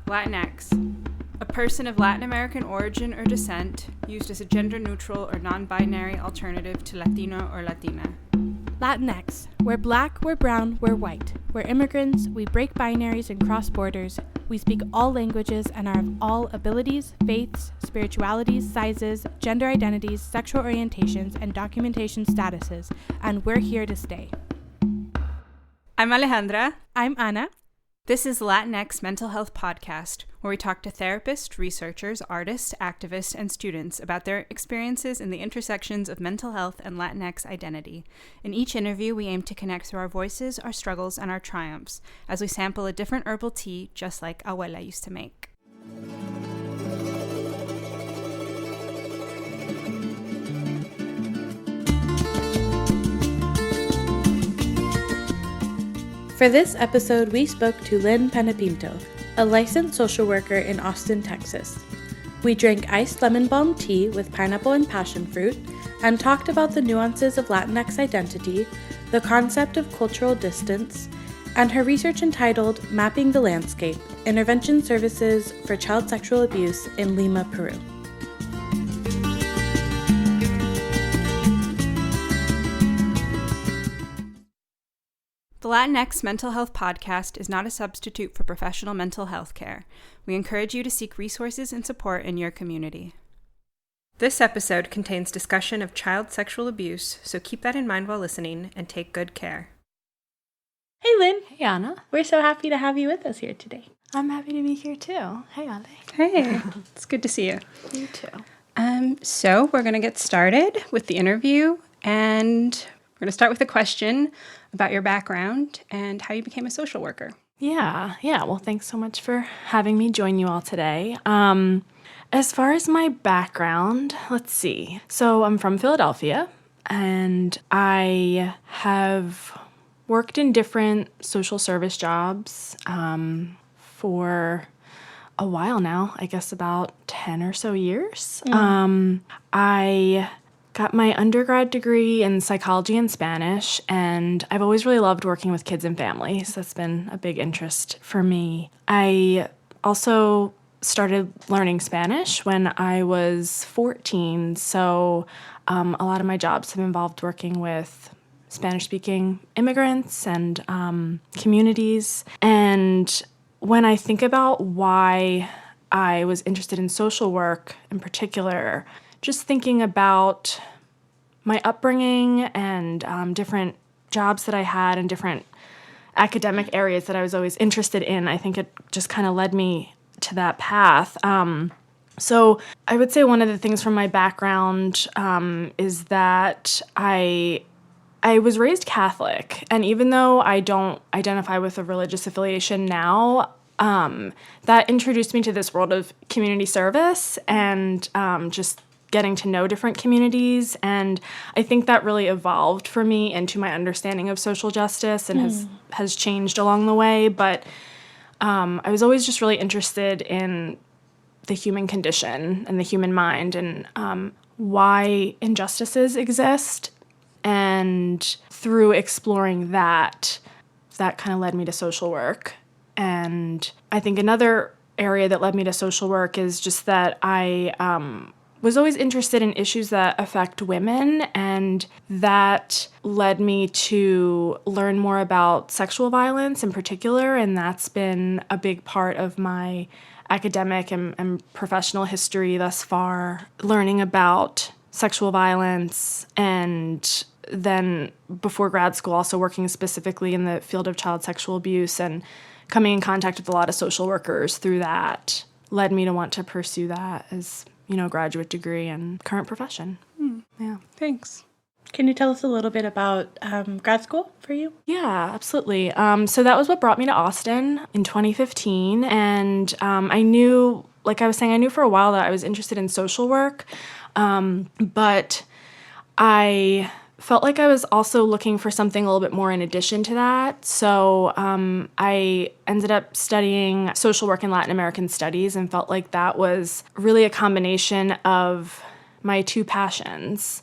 Latinx, a person of Latin American origin or descent, used as a gender-neutral or non-binary alternative to Latino or Latina. Latinx, we're black, we're brown, we're white. We're immigrants, we break binaries and cross borders. We speak all languages and are of all abilities, faiths, spiritualities, sizes, gender identities, sexual orientations, and documentation statuses, and we're here to stay. I'm Alejandra. I'm Ana. This is Latinx Mental Health Podcast, where we talk to therapists, researchers, artists, activists, and students about their experiences in the intersections of mental health and Latinx identity. In each interview, we aim to connect through our voices, our struggles, and our triumphs, as we sample a different herbal tea, just like Abuela used to make. For this episode, we spoke to Lynn Panepinto, a licensed social worker in Austin, Texas. We drank iced lemon balm tea with pineapple and passion fruit, and talked about the nuances of Latinx identity, the concept of cultural distance, and her research entitled Mapping the Landscape: Intervention Services for Child Sexual Abuse in Lima, Peru. The Latinx Mental Health Podcast is not a substitute for professional mental health care. We encourage you to seek resources and support in your community. This episode contains discussion of child sexual abuse, so keep that in mind while listening and take good care. Hey Lynn. Hey Anna. We're so happy to have you with us here today. I'm happy to be here too. Hey Ale. Hey, it's good to see you. You too. So we're going to get started with the interview, and we're going to start with a question about your background and how you became a social worker. Yeah. Well, thanks so much for having me join you all today. As far as my background, let's see. So I'm from Philadelphia, and I have worked in different social service jobs for a while now, I guess about 10 or so years. I got my undergrad degree in psychology and Spanish, and I've always really loved working with kids and families. That's been a big interest for me. I also started learning Spanish when I was 14, so a lot of my jobs have involved working with Spanish-speaking immigrants and communities. And when I think about why I was interested in social work in particular, just thinking about my upbringing and different jobs that I had and different academic areas that I was always interested in, I think it just kind of led me to that path. So I would say one of the things from my background is that I was raised Catholic, and even though I don't identify with a religious affiliation now, that introduced me to this world of community service and just getting to know different communities, and I think that really evolved for me into my understanding of social justice and has changed along the way. But I was always just really interested in the human condition and the human mind and why injustices exist, and through exploring that kind of led me to social work. And I think another area that led me to social work is just that I was always interested in issues that affect women, and that led me to learn more about sexual violence in particular, and that's been a big part of my academic and professional history thus far, learning about sexual violence, and then before grad school also working specifically in the field of child sexual abuse and coming in contact with a lot of social workers through that led me to want to pursue that as graduate degree and current profession. Yeah. Thanks. Can you tell us a little bit about grad school for you? Yeah, absolutely. So that was what brought me to Austin in 2015. And I knew, like I was saying, I knew for a while that I was interested in social work. But I felt like I was also looking for something a little bit more in addition to that. So I ended up studying social work and Latin American studies and felt like that was really a combination of my two passions.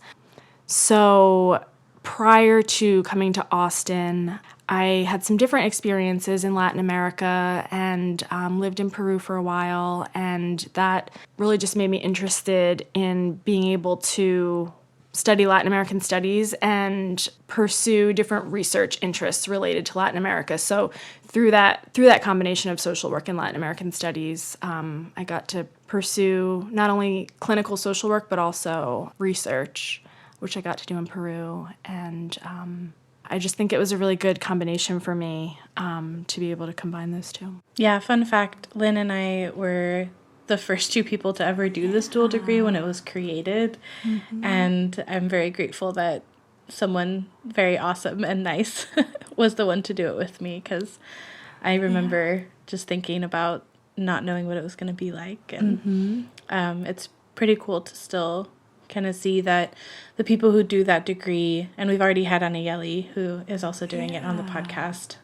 So prior to coming to Austin, I had some different experiences in Latin America and lived in Peru for a while, and that really just made me interested in being able to study Latin American studies and pursue different research interests related to Latin America. So through that combination of social work and Latin American studies, I got to pursue not only clinical social work, but also research, which I got to do in Peru. And I just think it was a really good combination for me to be able to combine those two. Yeah, fun fact, Lynn and I were the first two people to ever do this dual degree when it was created. And I'm very grateful that someone very awesome and nice was the one to do it with me, because I remember just thinking about not knowing what it was going to be like. And it's pretty cool to still kind of see that the people who do that degree, and we've already had Anayeli, who is also doing it on the podcast,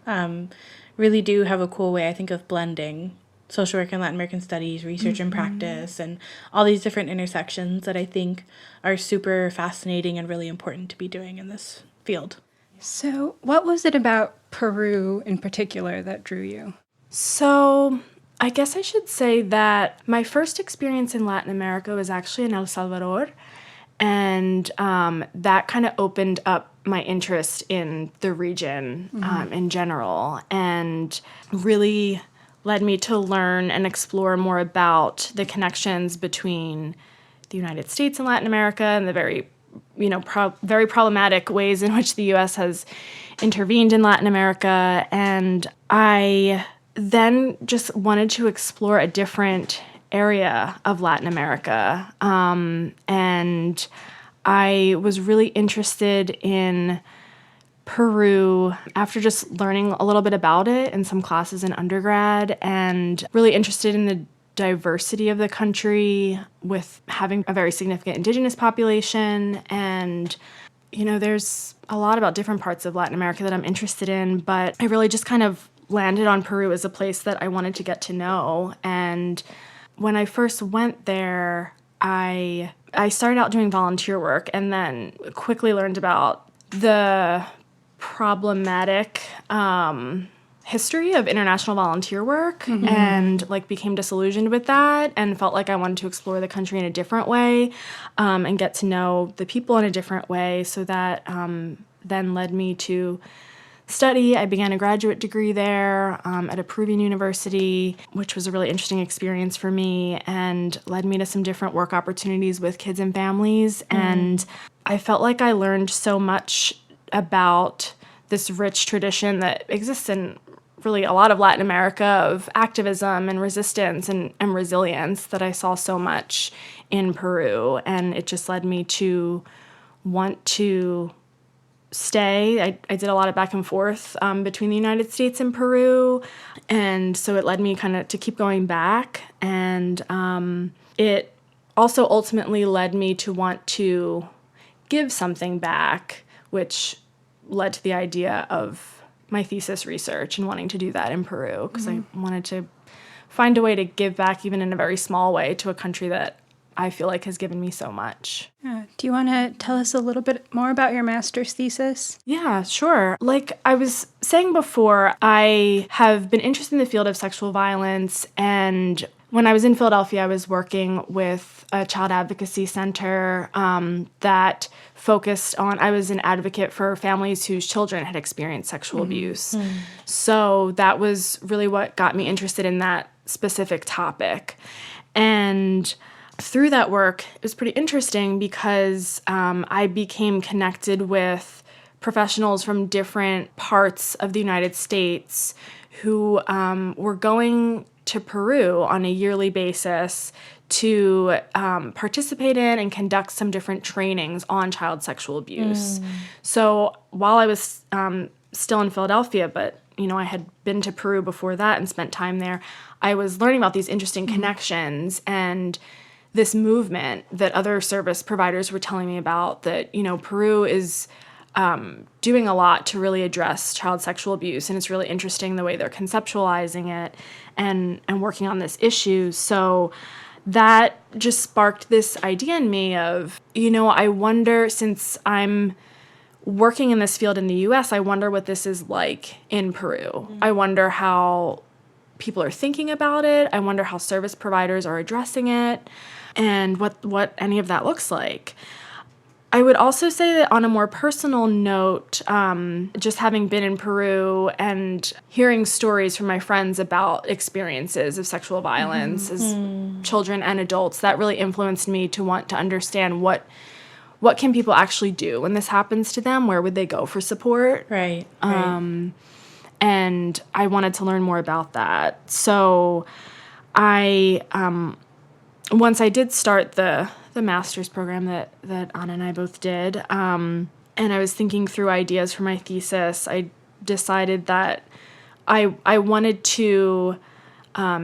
really do have a cool way, I think, of blending social work and Latin American studies, research and practice, and all these different intersections that I think are super fascinating and really important to be doing in this field. So what was it about Peru in particular that drew you? So I guess I should say that my first experience in Latin America was actually in El Salvador, and that kind of opened up my interest in the region in general, and really led me to learn and explore more about the connections between the United States and Latin America and the very problematic ways in which the U.S. has intervened in Latin America. And I then just wanted to explore a different area of Latin America. And I was really interested in Peru after just learning a little bit about it in some classes in undergrad, and really interested in the diversity of the country with having a very significant indigenous population. And, there's a lot about different parts of Latin America that I'm interested in, but I really just kind of landed on Peru as a place that I wanted to get to know. And when I first went there, I started out doing volunteer work and then quickly learned about the problematic history of international volunteer work and became disillusioned with that and felt like I wanted to explore the country in a different way and get to know the people in a different way. So that then led me to study. I began a graduate degree there at a Peruvian university, which was a really interesting experience for me and led me to some different work opportunities with kids and families. And I felt like I learned so much about this rich tradition that exists in really a lot of Latin America of activism and resistance and resilience that I saw so much in Peru. And it just led me to want to stay. I did a lot of back and forth between the United States and Peru. And so it led me kind of to keep going back. And it also ultimately led me to want to give something back, which led to the idea of my thesis research and wanting to do that in Peru, because I wanted to find a way to give back, even in a very small way, to a country that I feel like has given me so much. Do you want to tell us a little bit more about your master's thesis? Yeah, sure. Like I was saying before, I have been interested in the field of sexual violence, and when I was in Philadelphia, I was working with a child advocacy center that focused on, I was an advocate for families whose children had experienced sexual abuse. So that was really what got me interested in that specific topic. And through that work, it was pretty interesting because I became connected with professionals from different parts of the United States who were going to Peru on a yearly basis to participate in and conduct some different trainings on child sexual abuse. So while I was still in Philadelphia, but I had been to Peru before that and spent time there, I was learning about these interesting connections and this movement that other service providers were telling me about, that, Peru is doing a lot to really address child sexual abuse. And it's really interesting the way they're conceptualizing it and working on this issue. So that just sparked this idea in me of, I wonder, since I'm working in this field in the US, I wonder what this is like in Peru. I wonder how people are thinking about it. I wonder how service providers are addressing it and what any of that looks like. I would also say that on a more personal note, just having been in Peru and hearing stories from my friends about experiences of sexual violence as children and adults, that really influenced me to want to understand what can people actually do when this happens to them? Where would they go for support? Right. And I wanted to learn more about that. So I, once I did start the master's program that Anna and I both did, and I was thinking through ideas for my thesis, I decided that I wanted to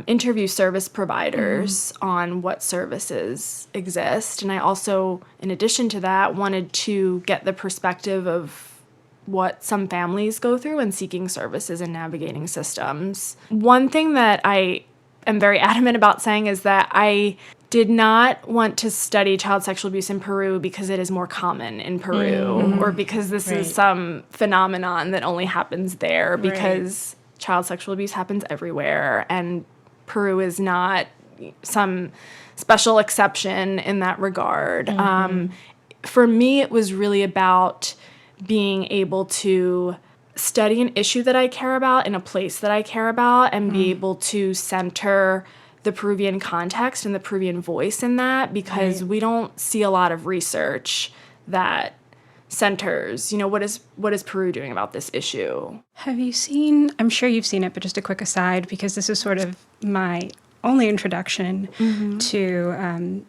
interview service providers on what services exist. And I also, in addition to that, wanted to get the perspective of what some families go through in seeking services and navigating systems. One thing that I am very adamant about saying is that I did not want to study child sexual abuse in Peru because it is more common in Peru or because this is some phenomenon that only happens there, because child sexual abuse happens everywhere, and Peru is not some special exception in that regard. For me, it was really about being able to study an issue that I care about in a place that I care about and be able to center the Peruvian context and the Peruvian voice in that, because we don't see a lot of research that centers, what is Peru doing about this issue? Have you seen, I'm sure you've seen it, but just a quick aside, because this is sort of my only introduction to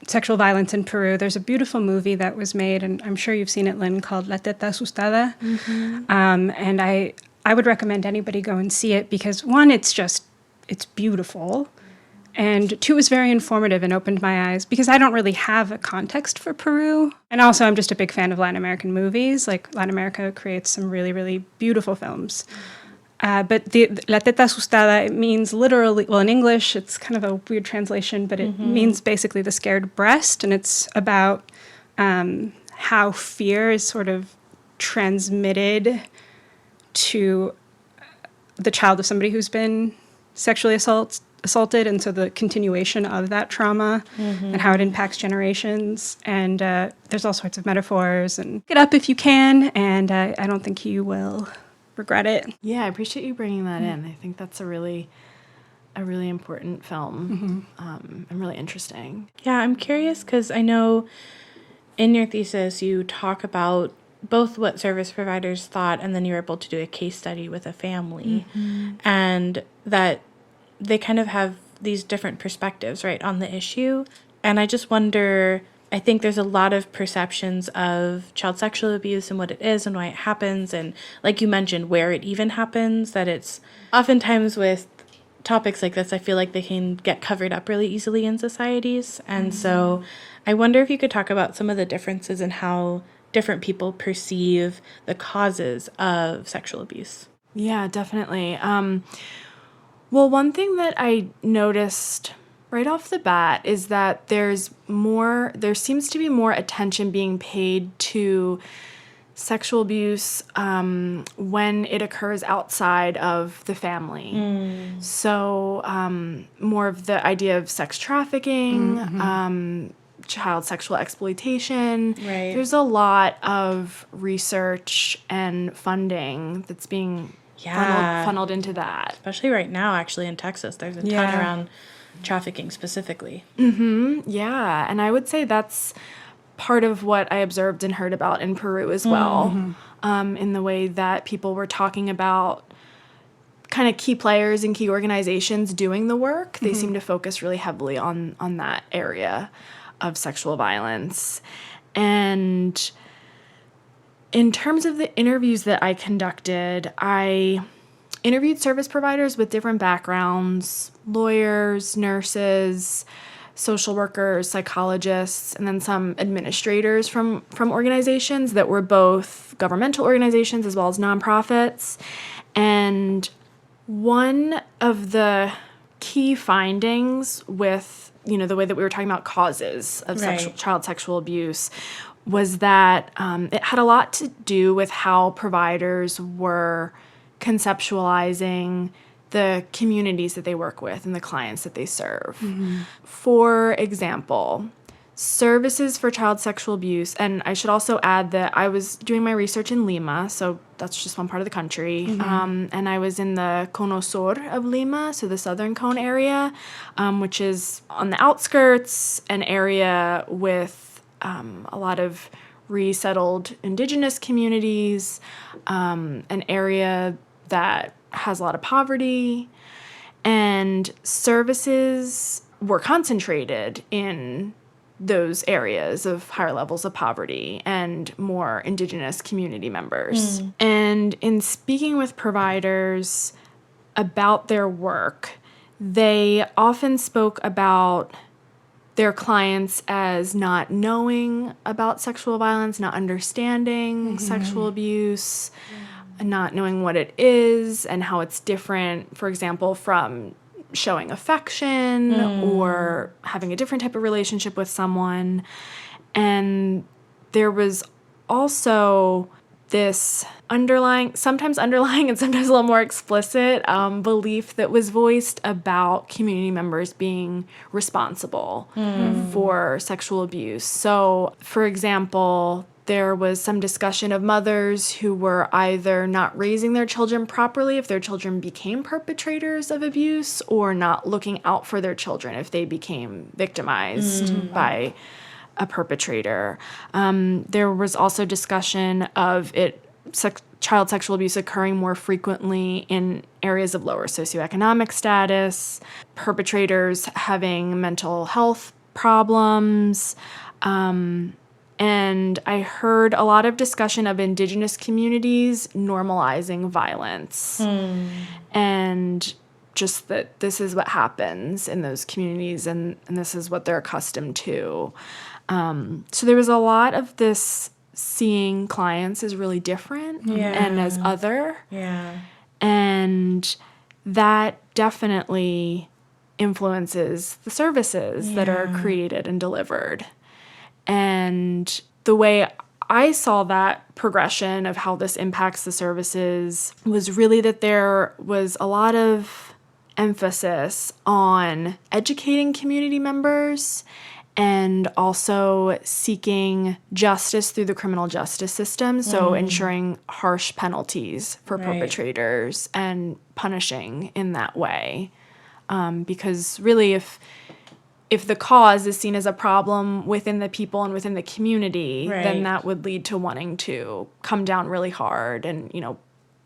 sexual violence in Peru. There's a beautiful movie that was made, and I'm sure you've seen it, Lynn, called La Teta Asustada. And I would recommend anybody go and see it because, one, it's beautiful. And two, it was very informative and opened my eyes because I don't really have a context for Peru. And also, I'm just a big fan of Latin American movies. Like, Latin America creates some really, really beautiful films. But the La Teta Asustada, it means literally, well, in English, it's kind of a weird translation, but it means basically the scared breast. And it's about how fear is sort of transmitted to the child of somebody who's been sexually assaulted, and so the continuation of that trauma and how it impacts generations. And there's all sorts of metaphors, and get up if you can, and I don't think you will regret it. Yeah, I appreciate you bringing that in. I think that's a really important film and really interesting. Yeah, I'm curious because I know in your thesis you talk about both what service providers thought, and then you were able to do a case study with a family, and that they kind of have these different perspectives, right, on the issue. And I just wonder, I think there's a lot of perceptions of child sexual abuse and what it is and why it happens, and like you mentioned, where it even happens, that it's oftentimes with topics like this, I feel like they can get covered up really easily in societies. And so I wonder if you could talk about some of the differences in how different people perceive the causes of sexual abuse. Yeah, definitely. Well, one thing that I noticed right off the bat is that there seems to be more attention being paid to sexual abuse when it occurs outside of the family. So more of the idea of sex trafficking, child sexual exploitation. Right. There's a lot of research and funding that's being funneled into that. Especially right now, actually, in Texas, there's a ton around trafficking specifically. Yeah, and I would say that's part of what I observed and heard about in Peru as well, in the way that people were talking about kind of key players and key organizations doing the work. They seem to focus really heavily on that area of sexual violence. And in terms of the interviews that I conducted, I interviewed service providers with different backgrounds: lawyers, nurses, social workers, psychologists, and then some administrators from organizations that were both governmental organizations as well as nonprofits. And one of the key findings with, the way that we were talking about causes of child sexual abuse was that it had a lot to do with how providers were conceptualizing the communities that they work with and the clients that they serve. Mm-hmm. For example, services for child sexual abuse, and I should also add that I was doing my research in Lima, so that's just one part of the country, and I was in the Cono Sur of Lima, so the southern cone area, which is on the outskirts, an area with a lot of resettled indigenous communities, an area that has a lot of poverty, and services were concentrated in those areas of higher levels of poverty and more indigenous community members. And in speaking with providers about their work, they often spoke about their clients as not knowing about sexual violence, not understanding sexual abuse, not knowing what it is and how it's different, for example, from showing affection or having a different type of relationship with someone. And there was also this sometimes underlying and sometimes a little more explicit belief that was voiced about community members being responsible for sexual abuse. So, for example, there was some discussion of mothers who were either not raising their children properly if their children became perpetrators of abuse, or not looking out for their children if they became victimized by a perpetrator. There was also discussion of child sexual abuse occurring more frequently in areas of lower socioeconomic status, perpetrators having mental health problems, and I heard a lot of discussion of indigenous communities normalizing violence. And just that this is what happens in those communities and this is what they're accustomed to. So there was a lot of this seeing clients as really different and as other. Yeah. And that definitely influences the services that are created and delivered. And the way I saw that progression of how this impacts the services was really that there was a lot of emphasis on educating community members and also seeking justice through the criminal justice system, so ensuring harsh penalties for perpetrators and punishing in that way. Because really, if the cause is seen as a problem within the people and within the community, then that would lead to wanting to come down really hard and,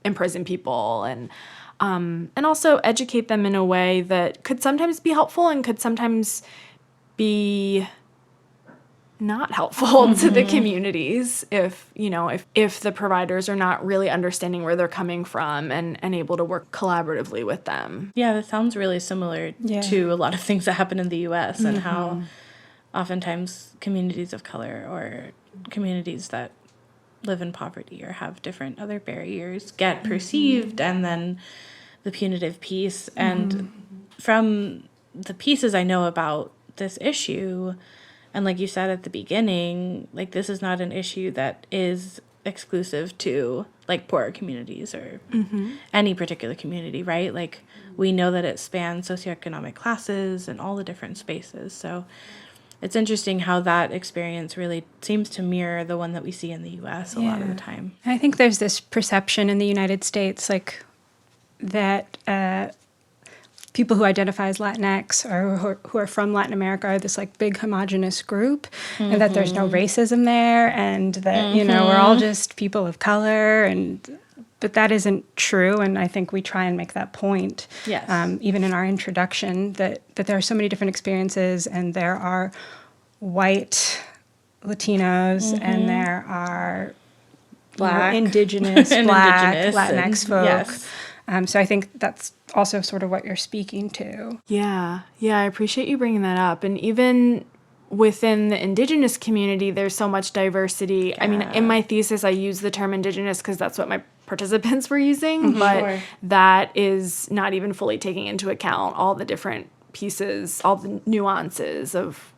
imprison people and also educate them in a way that could sometimes be helpful and could sometimes be not helpful to the communities if the providers are not really understanding where they're coming from and able to work collaboratively with them. Yeah, that sounds really similar to a lot of things that happen in the U.S. and how oftentimes communities of color or communities that live in poverty or have different other barriers get perceived, and then the punitive piece. And from the pieces I know about this issue, and like you said at the beginning, like this is not an issue that is exclusive to like poorer communities or any particular community, right? Like we know that it spans socioeconomic classes and all the different spaces. So it's interesting how that experience really seems to mirror the one that we see in the U.S. a lot of the time. I think there's this perception in the United States, like that people who identify as Latinx or who are from Latin America are this like big homogenous group, and that there's no racism there, and that we're all just people of color, but that isn't true. And I think we try and make that point, even in our introduction, that there are so many different experiences, and there are white Latinos, and there are Black, indigenous, Black, Latinx folk. Yes. So I think that's also sort of what you're speaking to. Yeah, I appreciate you bringing that up. And even within the indigenous community, there's so much diversity. Yeah. I mean, in my thesis, I use the term indigenous because that's what my participants were using, but that is not even fully taking into account all the different pieces, all the nuances of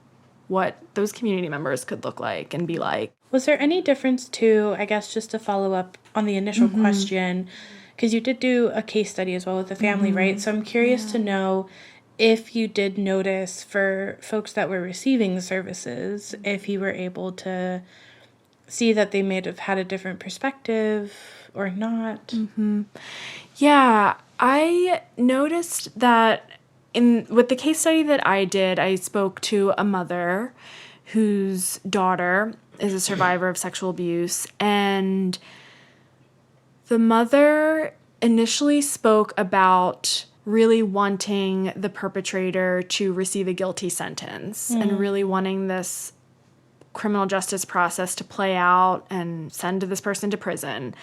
what those community members could look like and be like. Was there any difference too, I guess, just to follow up on the initial question, because you did do a case study as well with the family, right? So I'm curious to know if you did notice for folks that were receiving services, if you were able to see that they may have had a different perspective or not. Yeah, I noticed that with the case study that I did, I spoke to a mother whose daughter is a survivor of sexual abuse, and the mother initially spoke about really wanting the perpetrator to receive a guilty sentence and really wanting this criminal justice process to play out and send this person to prison.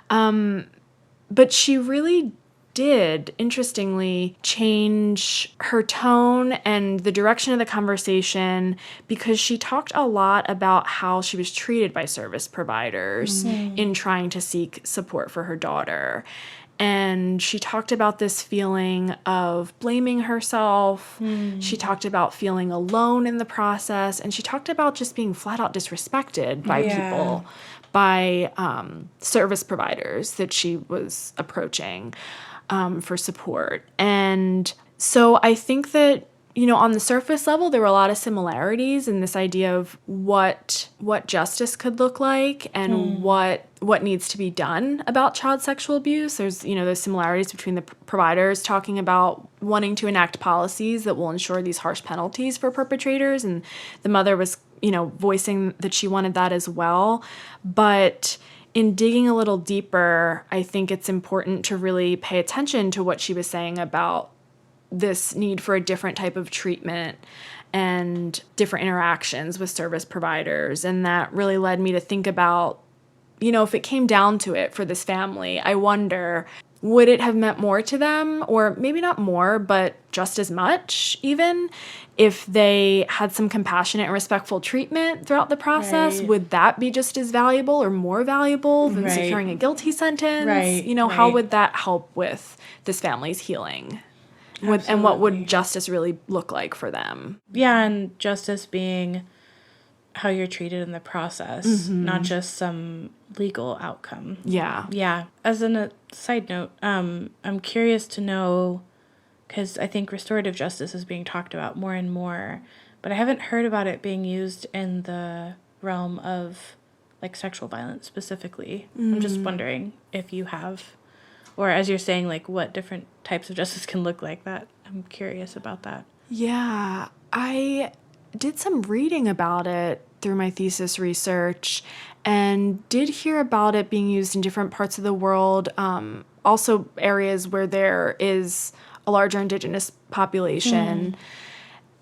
But she really did, interestingly, change her tone and the direction of the conversation because she talked a lot about how she was treated by service providers in trying to seek support for her daughter. And she talked about this feeling of blaming herself. She talked about feeling alone in the process. And she talked about just being flat out disrespected by people, by service providers that she was approaching for support. And so I think that, you know, on the surface level, there were a lot of similarities in this idea of what justice could look like and what needs to be done about child sexual abuse. There's, you know, those similarities between the providers talking about wanting to enact policies that will ensure these harsh penalties for perpetrators, and the mother was, you know, voicing that she wanted that as well. But in digging a little deeper, I think it's important to really pay attention to what she was saying about this need for a different type of treatment and different interactions with service providers. And that really led me to think about, you know, if it came down to it for this family, I wonder, would it have meant more to them, or maybe not more, but just as much even, if they had some compassionate and respectful treatment throughout the process? Would that be just as valuable or more valuable than securing a guilty sentence? You know, how would that help with this family's healing? And what would justice really look like for them? Yeah, and justice being how you're treated in the process, not just some legal outcome. Yeah. As a side note, I'm curious to know, because I think restorative justice is being talked about more and more, but I haven't heard about it being used in the realm of, like, sexual violence specifically. I'm just wondering if you have, or as you're saying, like, what different types of justice can look like. That I'm curious about that. Yeah, I did some reading about it through my thesis research and did hear about it being used in different parts of the world, also areas where there is a larger Indigenous population.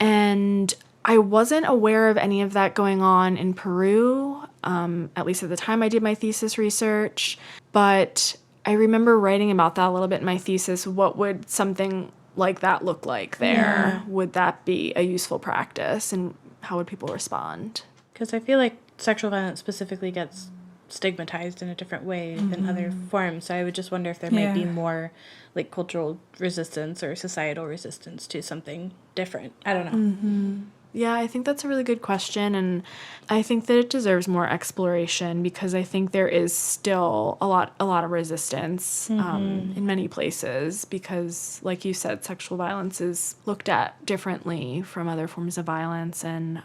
And I wasn't aware of any of that going on in Peru, at least at the time I did my thesis research. But I remember writing about that a little bit in my thesis. What would something like that look like there? Would that be a useful practice, and how would people respond? Because I feel like sexual violence specifically gets stigmatized in a different way than other forms. So I would just wonder if there might be more, like, cultural resistance or societal resistance to something different. I don't know. Yeah, I think that's a really good question, and I think that it deserves more exploration because I think there is still a lot of resistance in many places because, like you said, sexual violence is looked at differently from other forms of violence and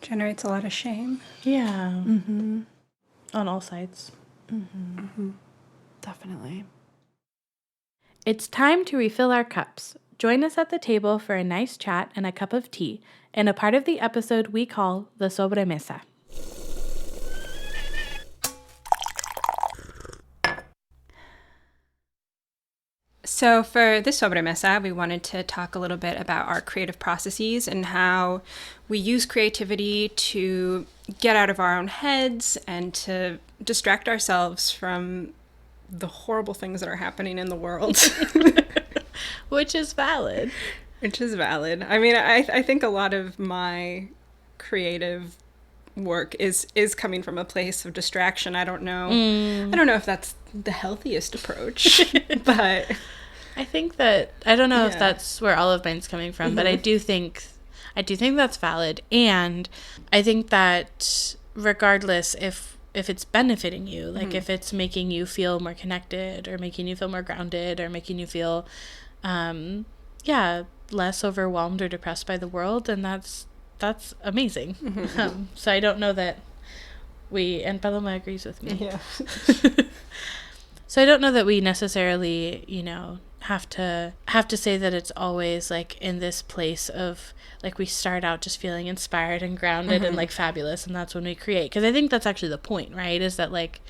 generates a lot of shame. Yeah. On all sides. Definitely. It's time to refill our cups. Join us at the table for a nice chat and a cup of tea in a part of the episode we call the Soba de Missa. So for this Soba de Missa, we wanted to talk a little bit about our creative processes and how we use creativity to get out of our own heads and to distract ourselves from the horrible things that are happening in the world. Which is valid. I mean, I think a lot of my creative work is coming from a place of distraction. I don't know if that's the healthiest approach, but I think that, I don't know if that's where all of mine's coming from, but I do think that's valid. And I think that regardless if it's benefiting you, like if it's making you feel more connected or making you feel more grounded or making you feel less overwhelmed or depressed by the world, and that's amazing. So I don't know that and Paloma agrees with me. Yeah. So I don't know that we necessarily, have to say that it's always like in this place of like we start out just feeling inspired and grounded and like fabulous, and that's when we create. Because I think that's actually the point, right? Is that like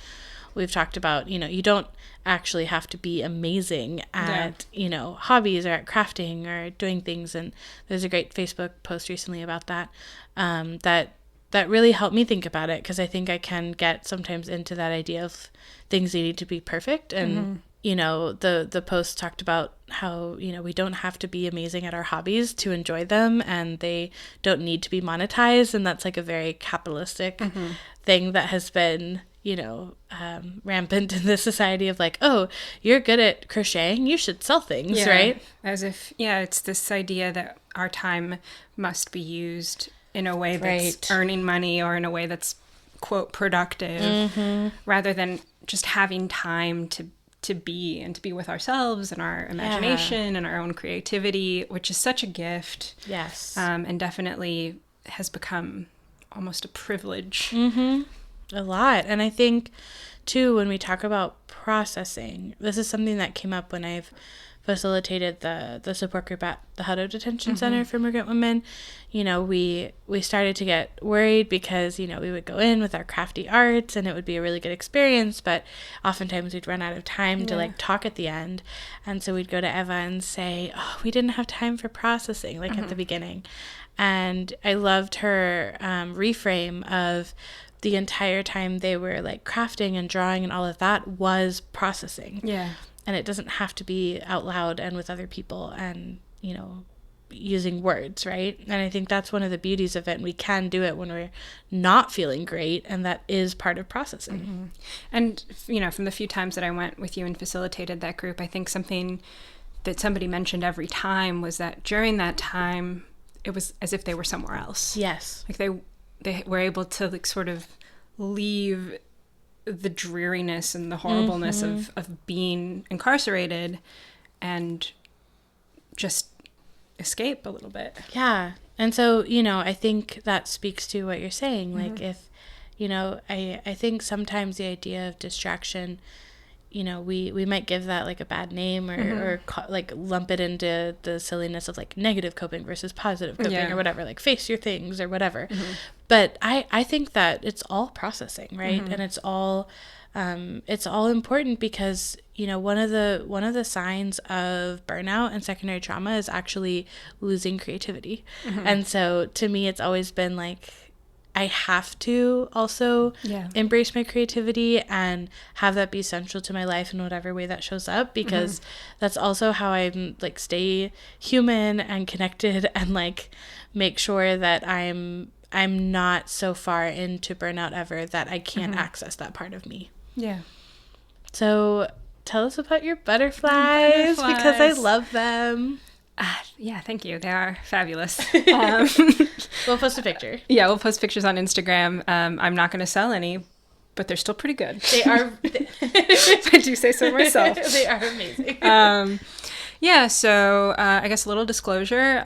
we've talked about, you don't actually have to be amazing at, hobbies or at crafting or doing things. And there's a great Facebook post recently about that, that really helped me think about it, because I think I can get sometimes into that idea of things needing to be perfect. And, the post talked about how, we don't have to be amazing at our hobbies to enjoy them, and they don't need to be monetized. And that's like a very capitalistic thing that has been, rampant in this society of like, oh, you're good at crocheting, you should sell things, right? As if, it's this idea that our time must be used in a way that's earning money or in a way that's, quote, productive, rather than just having time to be and to be with ourselves and our imagination and our own creativity, which is such a gift. Yes. And definitely has become almost a privilege. A lot. And I think, too, when we talk about processing, this is something that came up when I've facilitated the support group at the Hutto Detention Center for Immigrant Women. We started to get worried because, we would go in with our crafty arts and it would be a really good experience, but oftentimes we'd run out of time to like talk at the end. And so we'd go to Eva and say, oh, we didn't have time for processing, like at the beginning. And I loved her reframe of the entire time they were like crafting and drawing and all of that was processing. Yeah. And it doesn't have to be out loud and with other people and, using words, right? And I think that's one of the beauties of it. And we can do it when we're not feeling great. And that is part of processing. And, from the few times that I went with you and facilitated that group, I think something that somebody mentioned every time was that during that time, it was as if they were somewhere else. Yes. Like they were able to like sort of leave the dreariness and the horribleness of being incarcerated and just escape a little bit. Yeah. And so, I think that speaks to what you're saying. Like if, I think sometimes the idea of distraction, we might give that like a bad name or like lump it into the silliness of like negative coping versus positive coping or whatever, like face your things or whatever. But I think that it's all processing, right? And it's all important because, one of the signs of burnout and secondary trauma is actually losing creativity. And so to me, it's always been like, I have to also embrace my creativity and have that be central to my life in whatever way that shows up, because that's also how I'm like stay human and connected and like make sure that I'm not so far into burnout ever that I can't access that part of me. Yeah. So tell us about your butterflies. Because I love them. Yeah, thank you. They are fabulous. We'll post a picture. Yeah, we'll post pictures on Instagram. I'm not going to sell any, but they're still pretty good. They are. I do say so myself. They are amazing. So I guess a little disclosure.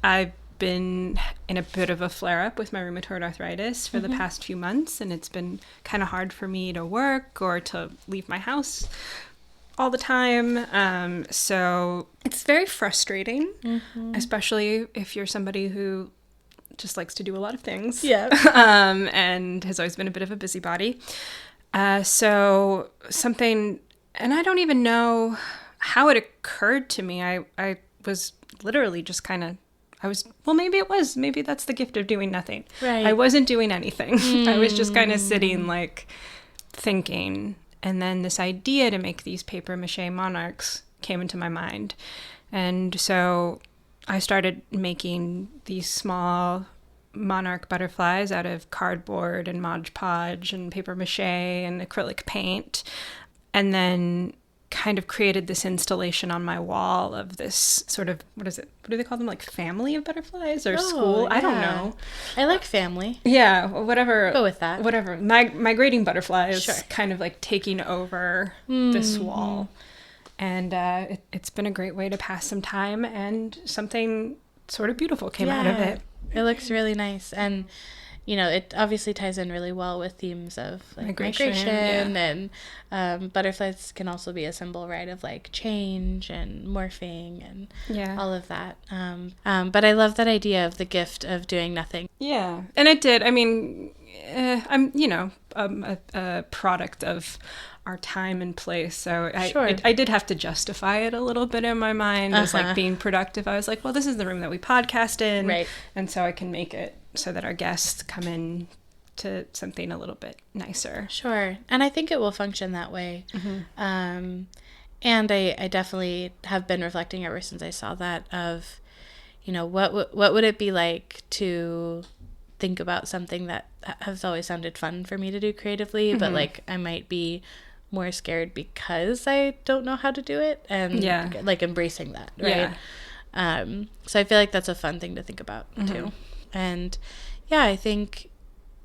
I've been in a bit of a flare-up with my rheumatoid arthritis for the past few months, and it's been kind of hard for me to work or to leave my house all the time. So it's very frustrating, especially if you're somebody who just likes to do a lot of things. Yeah. And has always been a bit of a busybody. So something, and I don't even know how it occurred to me. I was literally just kind of, maybe that's the gift of doing nothing. Right. I wasn't doing anything. I was just kind of sitting like thinking. And then this idea to make these paper mache monarchs came into my mind. And so I started making these small monarch butterflies out of cardboard and Mod Podge and paper mache and acrylic paint. And then kind of created this installation on my wall of this sort of, what do they call them? Like family of butterflies or school? Yeah. I don't know. I like family. Yeah, whatever. Go with that. Whatever. Migrating butterflies Sure. kind of like taking over this wall. And it's been a great way to pass some time, and something sort of beautiful came out of it. It looks really nice. And, it obviously ties in really well with themes of like migration and butterflies can also be a symbol, right, of like change and morphing and all of that. But I love that idea of the gift of doing nothing. Yeah. And it did. I mean, I'm, a product of our time and place. So I did have to justify it a little bit in my mind as like being productive. I was like, well, this is the room that we podcast in. Right. And so I can make it so that our guests come in to something a little bit nicer. Sure. And I think it will function that way. And I definitely have been reflecting ever since I saw that of, what would it be like to think about something that has always sounded fun for me to do creatively, but like I might be more scared because I don't know how to do it, and like embracing that, right? So I feel like that's a fun thing to think about too. And I think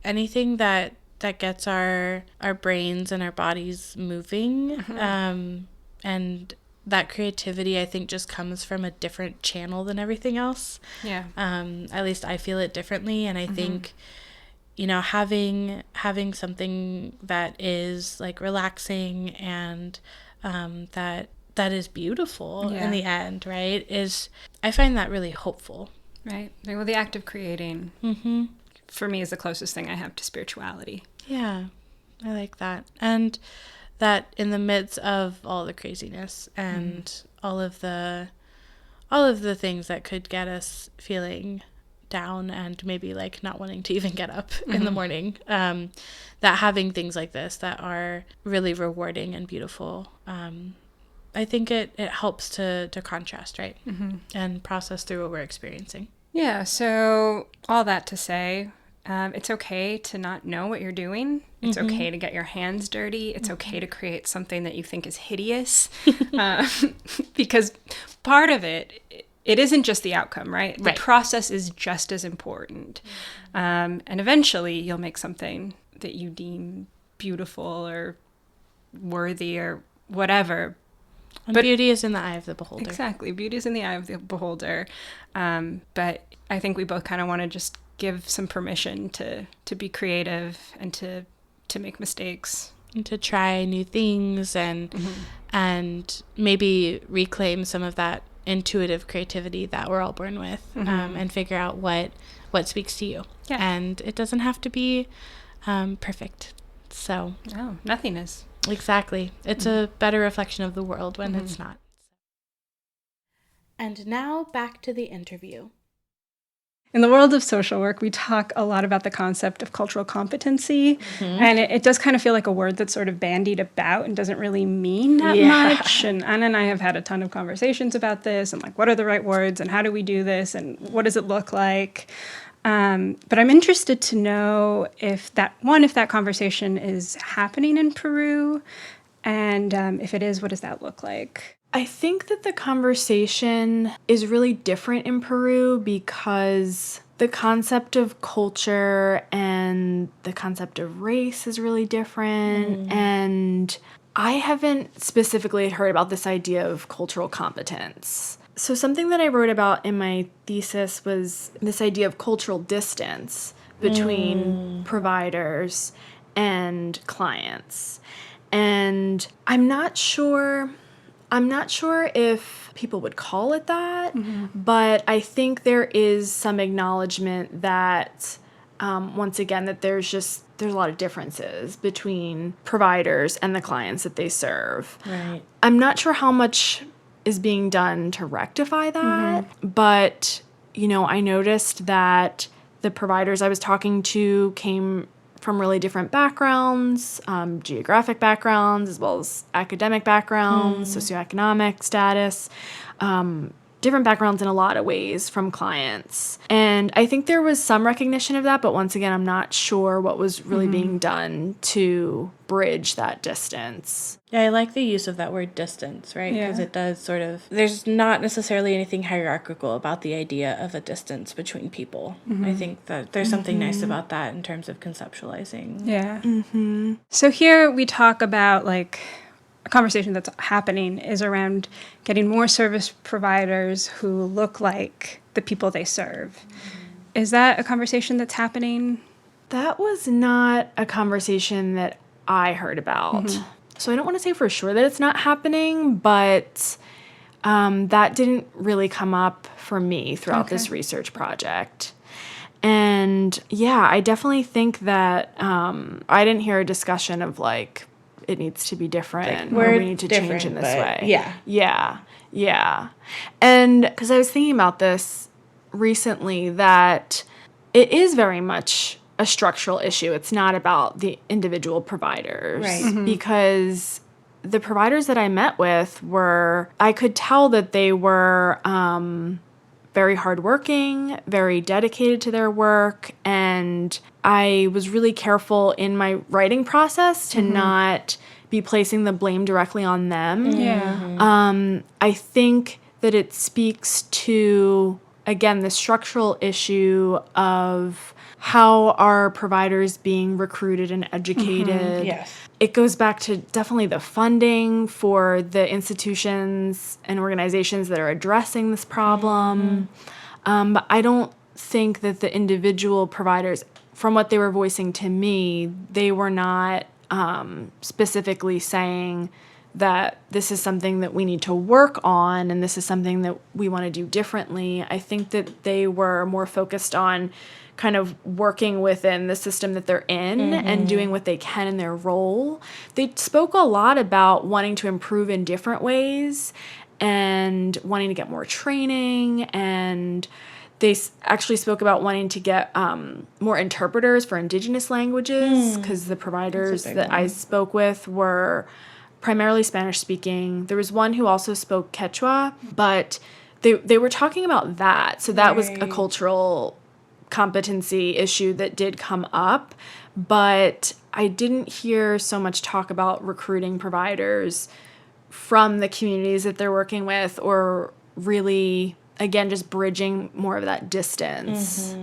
anything that gets our brains and our bodies moving, and that creativity, I think, just comes from a different channel than everything else. At least I feel it differently, and I think having something that is like relaxing and that is beautiful in the end, right, I find that really hopeful. Right. Well, the act of creating for me is the closest thing I have to spirituality. Yeah, I like that. And that in the midst of all the craziness and all of the things that could get us feeling down and maybe like not wanting to even get up in the morning, that having things like this that are really rewarding and beautiful, I think it helps to contrast, right? And process through what we're experiencing. Yeah, so all that to say, it's okay to not know what you're doing. It's okay to get your hands dirty. It's okay to create something that you think is hideous, because part of it isn't just the outcome, right? The process is just as important. And eventually you'll make something that you deem beautiful or worthy or whatever. But beauty is in the eye of the beholder. Exactly. Beauty is in the eye of the beholder. But I think we both kind of want to just give some permission to be creative and to make mistakes. And to try new things and maybe reclaim some of that intuitive creativity that we're all born with, and figure out what speaks to you. Yeah. And it doesn't have to be perfect. So nothing is. Exactly. It's a better reflection of the world when it's not. And now back to the interview. In the world of social work, we talk a lot about the concept of cultural competency, and it does kind of feel like a word that's sort of bandied about and doesn't really mean that much. And Anna and I have had a ton of conversations about this, and like, what are the right words, and how do we do this, and what does it look like? But I'm interested to know if that conversation is happening in Peru, and if it is, what does that look like? I think that the conversation is really different in Peru because the concept of culture and the concept of race is really different. And I haven't specifically heard about this idea of cultural competence. So something that I wrote about in my thesis was this idea of cultural distance between providers and clients. And I'm not sure if people would call it that, but I think there is some acknowledgement that, once again, that there's a lot of differences between providers and the clients that they serve. Right. I'm not sure how much is being done to rectify that, but, I noticed that the providers I was talking to came from really different backgrounds, geographic backgrounds, as well as academic backgrounds, socioeconomic status. different backgrounds in a lot of ways from clients. And I think there was some recognition of that, but once again, I'm not sure what was really being done to bridge that distance. Yeah, I like the use of that word distance, right? Because it does sort of, there's not necessarily anything hierarchical about the idea of a distance between people. I think that there's something nice about that in terms of conceptualizing. Yeah. So here we talk about like a conversation that's happening is around getting more service providers who look like the people they serve. Is that a conversation that's happening? That was not a conversation that I heard about. So I don't want to say for sure that it's not happening, but that didn't really come up for me throughout this research project. And yeah, I definitely think that I didn't hear a discussion of like, it needs to be different, or we need to change in this way. Yeah. And because I was thinking about this recently, that it is very much a structural issue. It's not about the individual providers. Right. Because the providers that I met with I could tell that they were very hardworking, very dedicated to their work, and I was really careful in my writing process to not be placing the blame directly on them. I think that it speaks to, again, the structural issue of how are providers being recruited and educated. Yes. It goes back to definitely the funding for the institutions and organizations that are addressing this problem. But I don't think that the individual providers, from what they were voicing to me, they were not specifically saying that this is something that we need to work on and this is something that we want to do differently. I think that they were more focused on kind of working within the system that they're in and doing what they can in their role. They spoke a lot about wanting to improve in different ways and wanting to get more training, and they actually spoke about wanting to get more interpreters for indigenous languages, because the providers that I spoke with were primarily Spanish speaking. There was one who also spoke Quechua, but they were talking about that. So that was a cultural competency issue that did come up, but I didn't hear so much talk about recruiting providers from the communities that they're working with, or really, again, just bridging more of that distance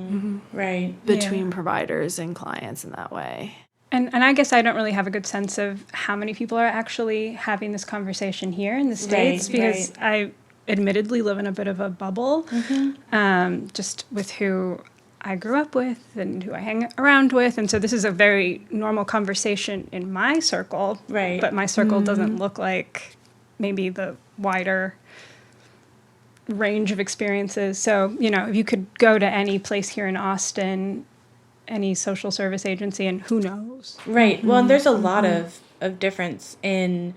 between providers and clients in that way. And I guess I don't really have a good sense of how many people are actually having this conversation here in the States, because I admittedly live in a bit of a bubble, just with who I grew up with and who I hang around with. And so this is a very normal conversation in my circle, but my circle doesn't look like maybe the wider range of experiences. So, if you could go to any place here in Austin, any social service agency, and who knows? Right. Well, and there's a lot of difference in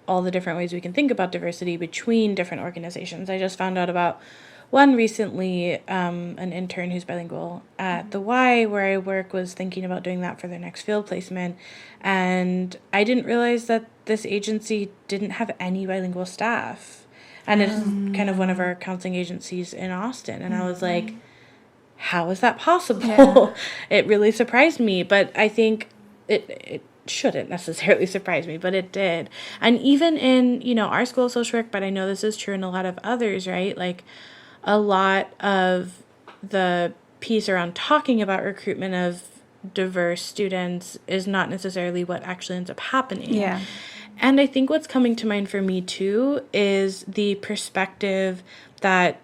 all the different ways we can think about diversity between different organizations. I just found out about one recently, an intern who's bilingual at the Y, where I work, was thinking about doing that for their next field placement. And I didn't realize that this agency didn't have any bilingual staff. And it's kind of one of our counseling agencies in Austin. And I was like, how is that possible? It really surprised me. But I think it shouldn't necessarily surprise me, but it did. And even in, our school of social work, but I know this is true in a lot of others, right? Like, a lot of the piece around talking about recruitment of diverse students is not necessarily what actually ends up happening. Yeah. And I think what's coming to mind for me too is the perspective that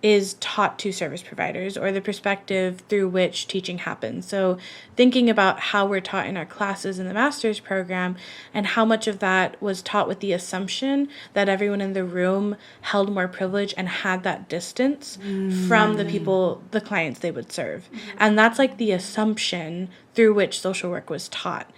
is taught to service providers, or the perspective through which teaching happens. So thinking about how we're taught in our classes in the master's program, and how much of that was taught with the assumption that everyone in the room held more privilege and had that distance from the clients they would serve. And that's like the assumption through which social work was taught.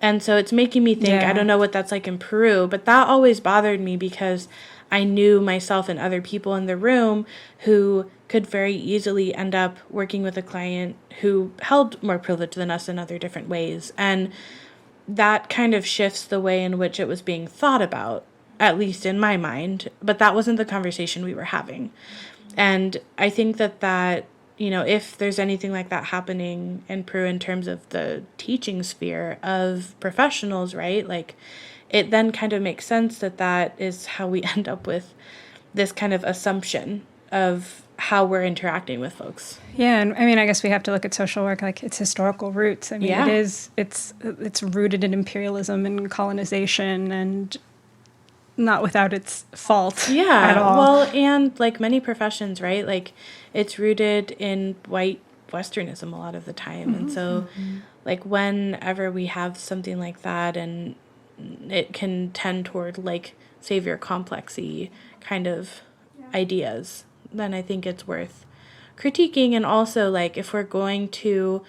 And so it's making me think, I don't know what that's like in Peru, but that always bothered me, because I knew myself and other people in the room who could very easily end up working with a client who held more privilege than us in other different ways. And that kind of shifts the way in which it was being thought about at least in my mind, but that wasn't the conversation we were having. And I think that, if there's anything like that happening in Peru in terms of the teaching sphere of professionals, right? Like, it then kind of makes sense that is how we end up with this kind of assumption of how we're interacting with folks. Yeah, and I mean, I guess we have to look at social work like its historical roots. I mean, it's rooted in imperialism and colonization, and not without its fault at all. Well, and like many professions, right? Like, it's rooted in white Westernism a lot of the time. And so, like, whenever we have something like that, and it can tend toward, like, savior complexy kind of ideas, then I think it's worth critiquing. And also, like, if we're going to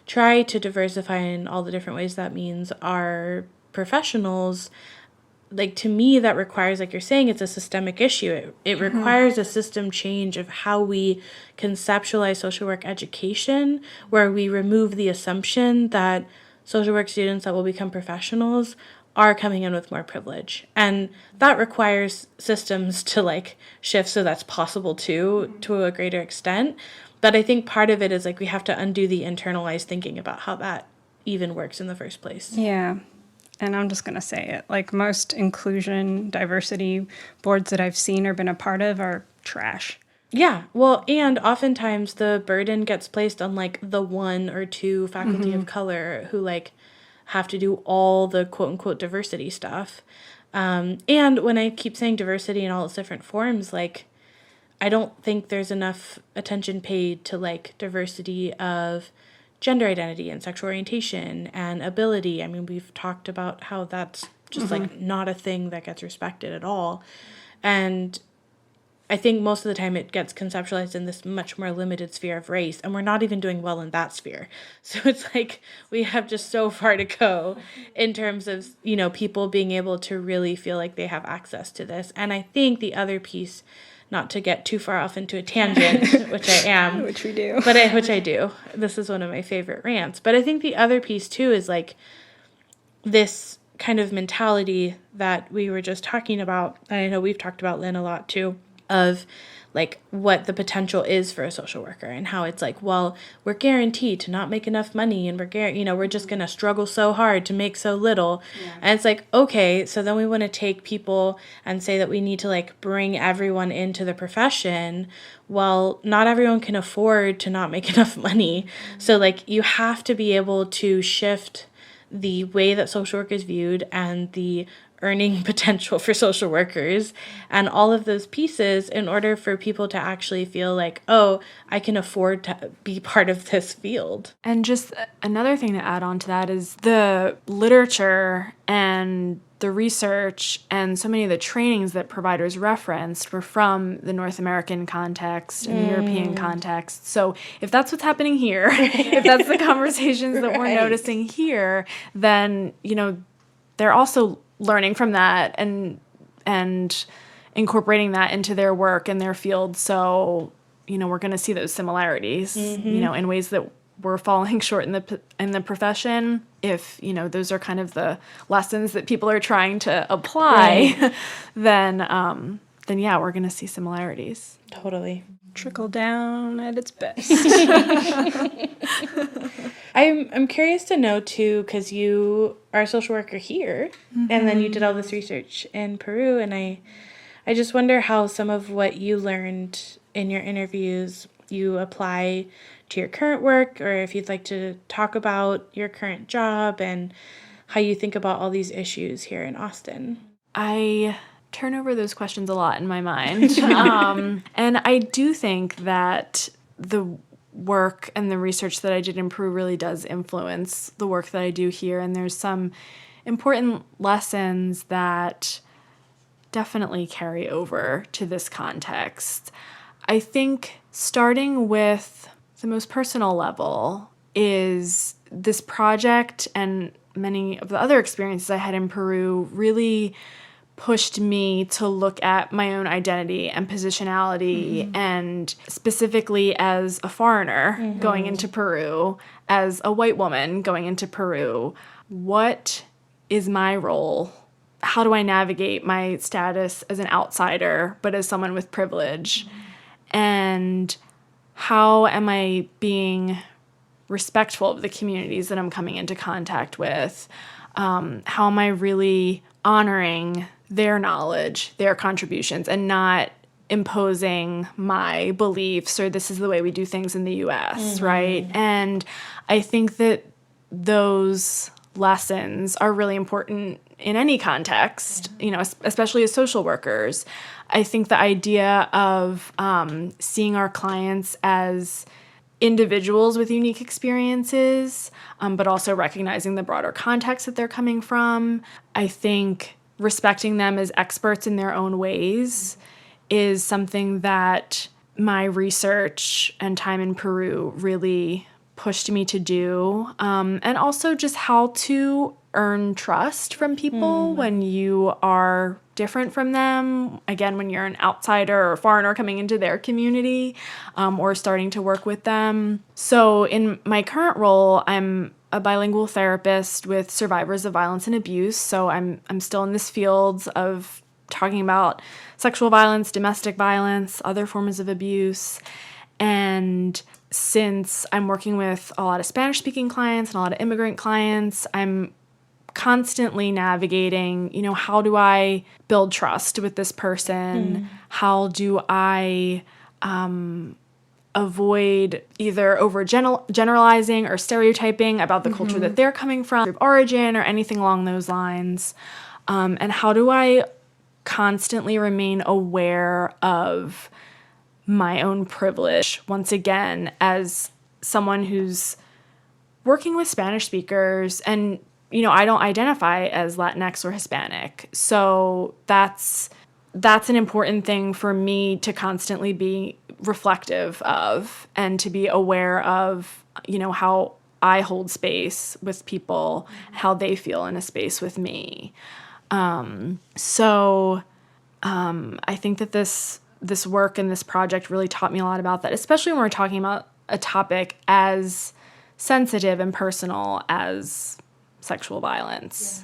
try to diversify in all the different ways that means our professionals, like, to me, that requires, like you're saying, it's a systemic issue. It requires a system change of how we conceptualize social work education, where we remove the assumption that social work students that will become professionals are coming in with more privilege. And that requires systems to, like, shift so that's possible too, to a greater extent. But I think part of it is, like, we have to undo the internalized thinking about how that even works in the first place. Yeah. And I'm just going to say it, like, most inclusion, diversity boards that I've seen or been a part of are trash. Yeah, well, and oftentimes the burden gets placed on, like, the one or two faculty of color who, like, have to do all the quote-unquote diversity stuff. And when I keep saying diversity in all its different forms, like, I don't think there's enough attention paid to, like, diversity of gender identity and sexual orientation and ability. I mean, we've talked about how that's just like not a thing that gets respected at all. And I think most of the time it gets conceptualized in this much more limited sphere of race, and we're not even doing well in that sphere. So it's like we have just so far to go in terms of, people being able to really feel like they have access to this. And I think the other piece, not to get too far off into a tangent, which I am. Which we do. Which I do. This is one of my favorite rants. But I think the other piece, too, is, like, this kind of mentality that we were just talking about, and I know we've talked about, Lynn, a lot, too, of, like, what the potential is for a social worker, and how it's like, well, we're guaranteed to not make enough money, and we're just going to struggle so hard to make so little. Yeah. And it's like, okay, so then we want to take people and say that we need to, like, bring everyone into the profession. Well, not everyone can afford to not make enough money. So, like, you have to be able to shift the way that social work is viewed and the earning potential for social workers and all of those pieces in order for people to actually feel like, oh, I can afford to be part of this field. And just another thing to add on to that is the literature and the research and so many of the trainings that providers referenced were from the North American context and the European context. So if that's what's happening here, if that's the conversations that we're noticing here, then, they're also learning from that and incorporating that into their work and their field. So, we're going to see those similarities, in ways that we're falling short in the profession. If, those are kind of the lessons that people are trying to apply, then yeah, we're going to see similarities. Totally. Trickle down at its best. I'm curious to know, too, because you are a social worker here, and then you did all this research in Peru, and I just wonder how some of what you learned in your interviews you apply to your current work, or if you'd like to talk about your current job and how you think about all these issues here in Austin. I turn over those questions a lot in my mind. And I do think that the work and the research that I did in Peru really does influence the work that I do here. And there's some important lessons that definitely carry over to this context. I think starting with the most personal level is this project and many of the other experiences I had in Peru really pushed me to look at my own identity and positionality, and specifically as a foreigner going into Peru, as a white woman going into Peru, what is my role how do I navigate my status as an outsider, but as someone with privilege? And how am I being respectful of the communities that I'm coming into contact with? How am I really honoring their knowledge, their contributions, and not imposing my beliefs or this is the way we do things in the US, right? And I think that those lessons are really important in any context, especially as social workers. I think the idea of seeing our clients as individuals with unique experiences, but also recognizing the broader context that they're coming from. I think respecting them as experts in their own ways is something that my research and time in Peru really pushed me to do. And also just how to earn trust from people when you are different from them. Again, when you're an outsider or foreigner coming into their community, or starting to work with them. So in my current role, I'm a bilingual therapist with survivors of violence and abuse. So I'm still in this field of talking about sexual violence, domestic violence, other forms of abuse. And since I'm working with a lot of Spanish-speaking clients and a lot of immigrant clients, I'm constantly navigating, how do I build trust with this person? How do I avoid either over generalizing or stereotyping about the culture that they're coming from, origin, or anything along those lines? And how do I constantly remain aware of my own privilege, once again, as someone who's working with Spanish speakers, and I don't identify as Latinx or Hispanic. So that's an important thing for me to constantly be reflective of and to be aware of, how I hold space with people, how they feel in a space with me. So I think that this work and this project really taught me a lot about that, especially when we're talking about a topic as sensitive and personal as sexual violence.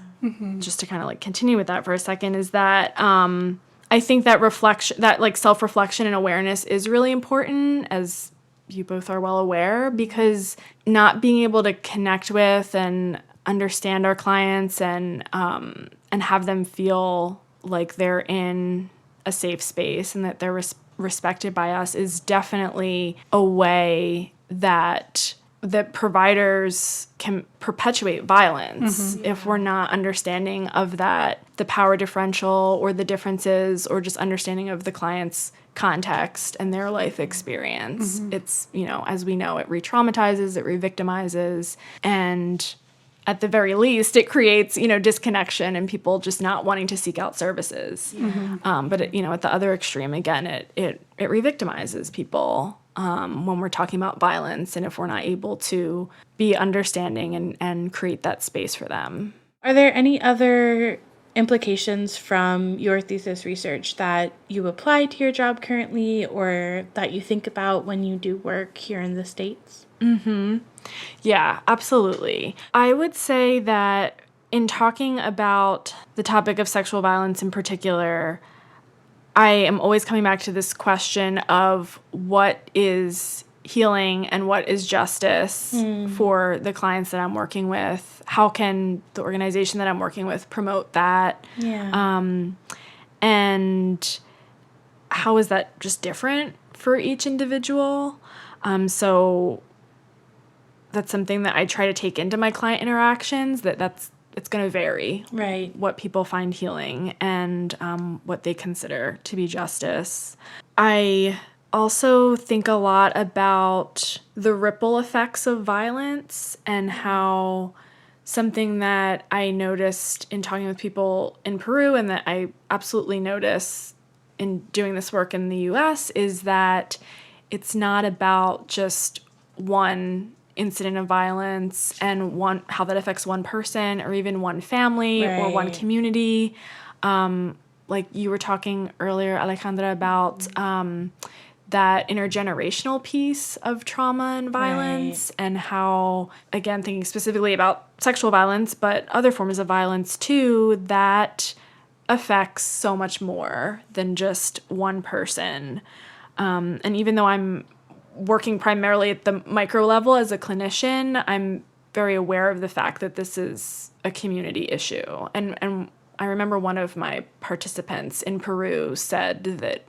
Just to kind of continue with that for a second, is that I think that self-reflection and awareness is really important, as you both are well aware, because not being able to connect with and understand our clients and have them feel like they're in a safe space and that they're respected by us is definitely a way that providers can perpetuate violence if we're not understanding of that, the power differential or the differences, or just understanding of the client's context and their life experience. It's, as we know, it re-traumatizes, it re-victimizes, and at the very least, it creates, disconnection and people just not wanting to seek out services. But, at the other extreme, again, it re-victimizes people when we're talking about violence, and if we're not able to be understanding and create that space for them. Are there any other implications from your thesis research that you apply to your job currently, or that you think about when you do work here in the States? Yeah, absolutely. I would say that in talking about the topic of sexual violence in particular, I am always coming back to this question of what is healing and what is justice for the clients that I'm working with. How can the organization that I'm working with promote that? And how is that just different for each individual? So that's something that I try to take into my client interactions, it's going to vary, right? What people find healing and what they consider to be justice. I also think a lot about the ripple effects of violence and how something that I noticed in talking with people in Peru, and that I absolutely notice in doing this work in the US, is that it's not about just one incident of violence and how that affects one person or even one family or one community. Like you were talking earlier, Alejandra, about that intergenerational piece of trauma and violence, and how, again, thinking specifically about sexual violence, but other forms of violence too, that affects so much more than just one person. And even though I'm working primarily at the micro level as a clinician, I'm very aware of the fact that this is a community issue. And I remember one of my participants in Peru said that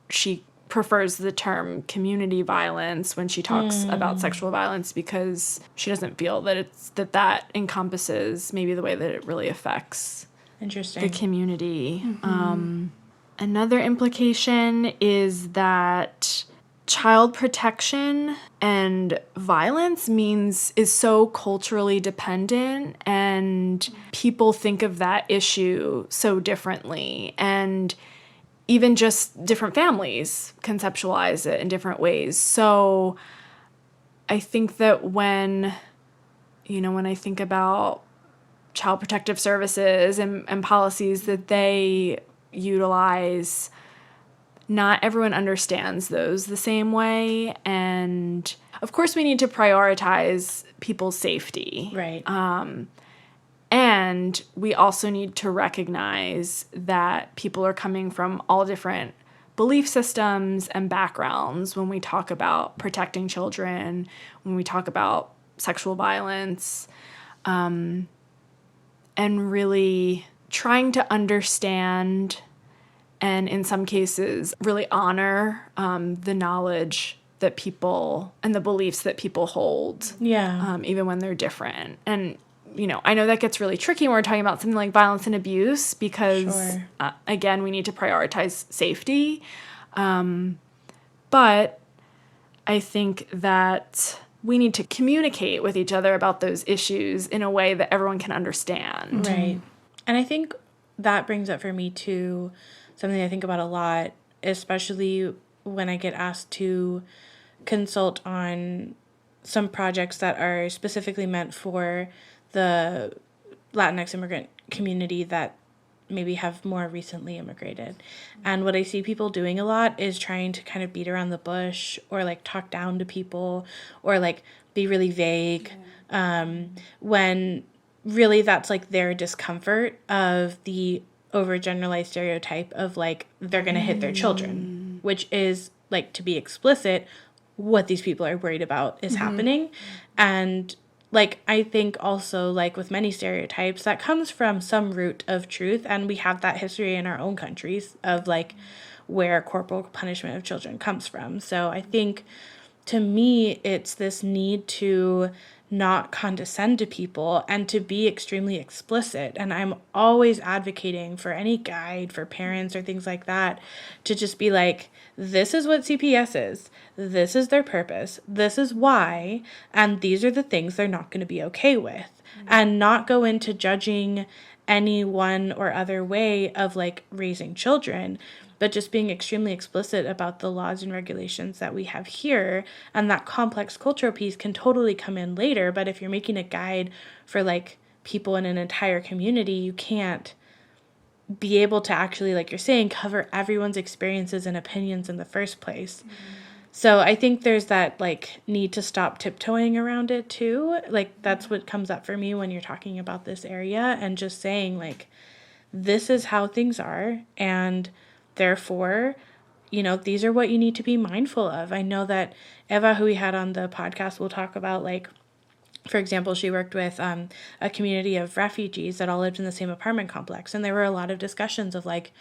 she prefers the term community violence when she talks about sexual violence, because she doesn't feel that that encompasses maybe the way that it really affects the community. Another implication is that child protection and violence is so culturally dependent, and people think of that issue so differently, and even just different families conceptualize it in different ways. So I think that when I think about child protective services and policies that they utilize, not everyone understands those the same way. And of course we need to prioritize people's safety. Right. And we also need to recognize that people are coming from all different belief systems and backgrounds when we talk about protecting children, when we talk about sexual violence, and really trying to understand and in some cases really honor the knowledge that people and the beliefs that people hold, even when they're different. And I know that gets really tricky when we're talking about something like violence and abuse, because, again, we need to prioritize safety. But I think that we need to communicate with each other about those issues in a way that everyone can understand. Right. And I think that brings up for me, too, something I think about a lot, especially when I get asked to consult on some projects that are specifically meant for the Latinx immigrant community that maybe have more recently immigrated. And what I see people doing a lot is trying to kind of beat around the bush, or like talk down to people, or like be really vague, when really that's like their discomfort of the overgeneralized stereotype of like they're going to hit their children, which is, like, to be explicit, what these people are worried about is happening. And like, I think also, like with many stereotypes, that comes from some root of truth. And we have that history in our own countries of like where corporal punishment of children comes from. So I think, to me, it's this need to not condescend to people and to be extremely explicit. And I'm always advocating for any guide for parents or things like that to just be like, this is what CPS is. This is their purpose. This is why. And these are the things they're not going to be okay with. And not go into judging any one or other way of like raising children, but just being extremely explicit about the laws and regulations that we have here. And that complex cultural piece can totally come in later. But if you're making a guide for like people in an entire community, you can't be able to actually, like you're saying, cover everyone's experiences and opinions in the first place. So I think there's that like need to stop tiptoeing around it too. Like that's what comes up for me when you're talking about this area, and just saying like, this is how things are. And therefore, these are what you need to be mindful of. I know that Eva, who we had on the podcast, will talk about like, for example, she worked with a community of refugees that all lived in the same apartment complex. And there were a lot of discussions of like,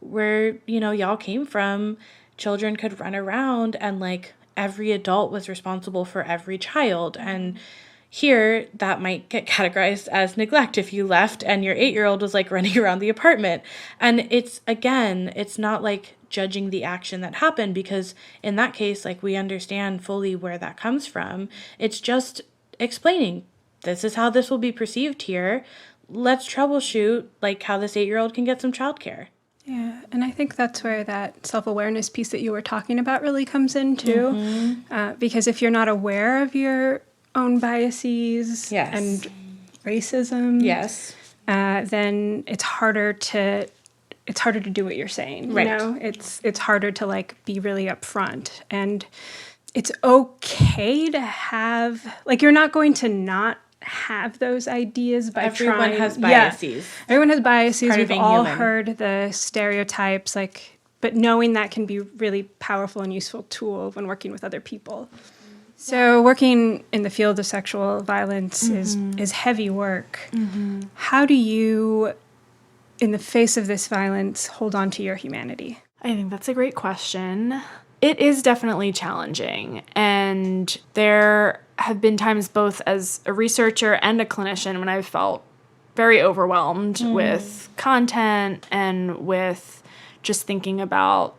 where, y'all came from, children could run around and like every adult was responsible for every child. And here that might get categorized as neglect if you left and your 8-year-old was like running around the apartment. And it's not like judging the action that happened, because in that case, like we understand fully where that comes from. It's just explaining, this is how this will be perceived here. Let's troubleshoot like how this 8-year-old can get some childcare. Yeah, and I think that's where that self-awareness piece that you were talking about really comes in too. Because if you're not aware of your own biases and racism, then it's harder to do what you're saying. Right. It's harder to like be really upfront, and it's okay to have like, you're not going to not have those ideas by Everyone trying. has biases. Yeah. Everyone has biases. Part of We've being all human. heard the stereotypes, but knowing that can be really powerful and useful tool when working with other people. So working in the field of sexual violence is heavy work. Mm-hmm. How do you, in the face of this violence, hold on to your humanity? I think that's a great question. It is definitely challenging, and there have been times both as a researcher and a clinician when I've felt very overwhelmed with content and with just thinking about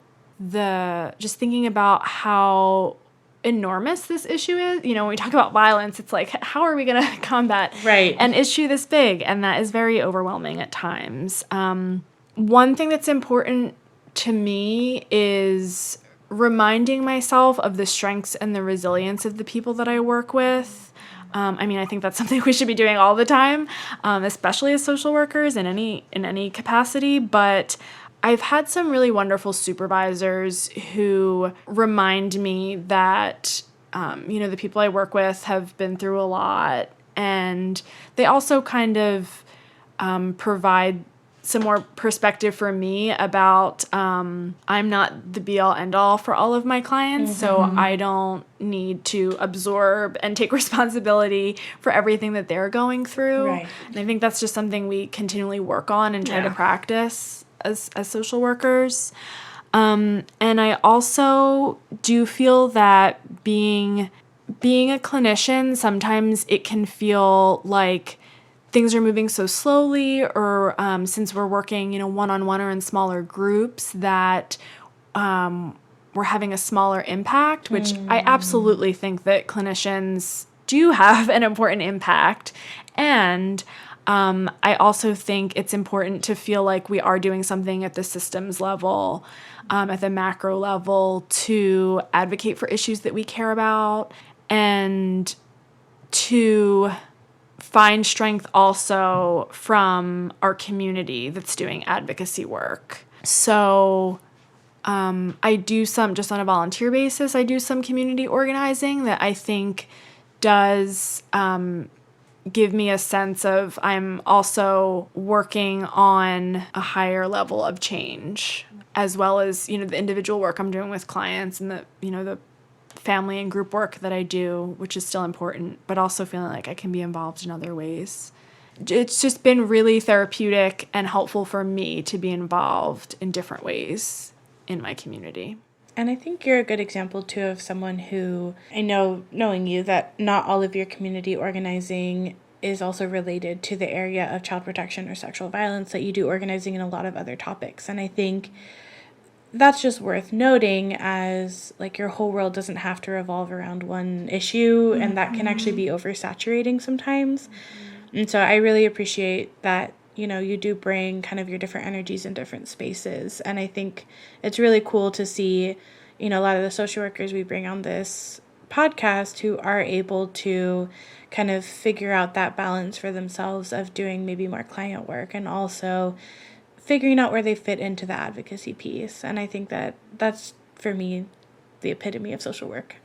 how enormous this issue is. When we talk about violence, it's like, how are we going to combat an issue this big? And that is very overwhelming at times. One thing that's important to me is reminding myself of the strengths and the resilience of the people that I work with. I think that's something we should be doing all the time, especially as social workers in any capacity. But I've had some really wonderful supervisors who remind me that, the people I work with have been through a lot, and they also kind of provide some more perspective for me about I'm not the be-all, end-all for all of my clients, so I don't need to absorb and take responsibility for everything that they're going through. Right. And I think that's just something we continually work on and try to practice as social workers. And I also do feel that being a clinician, sometimes it can feel like things are moving so slowly, or since we're working, one-on-one or in smaller groups, that we're having a smaller impact, which I absolutely think that clinicians do have an important impact. And I also think it's important to feel like we are doing something at the systems level, at the macro level, to advocate for issues that we care about, and to find strength also from our community that's doing advocacy work. So I do some, just on a volunteer basis, I do some community organizing that I think does give me a sense of I'm also working on a higher level of change, as well as, the individual work I'm doing with clients and the family and group work that I do, which is still important, but also feeling like I can be involved in other ways. It's just been really therapeutic and helpful for me to be involved in different ways in my community. And I think you're a good example, too, of someone who, I know, knowing you, that not all of your community organizing is also related to the area of child protection or sexual violence, that you do organizing in a lot of other topics. And I think that's just worth noting, as your whole world doesn't have to revolve around one issue, and that can actually be oversaturating sometimes. And so I really appreciate that, you do bring kind of your different energies in different spaces. And I think it's really cool to see, a lot of the social workers we bring on this podcast who are able to kind of figure out that balance for themselves of doing maybe more client work and also figuring out where they fit into the advocacy piece. And I think that that's, for me, the epitome of social work.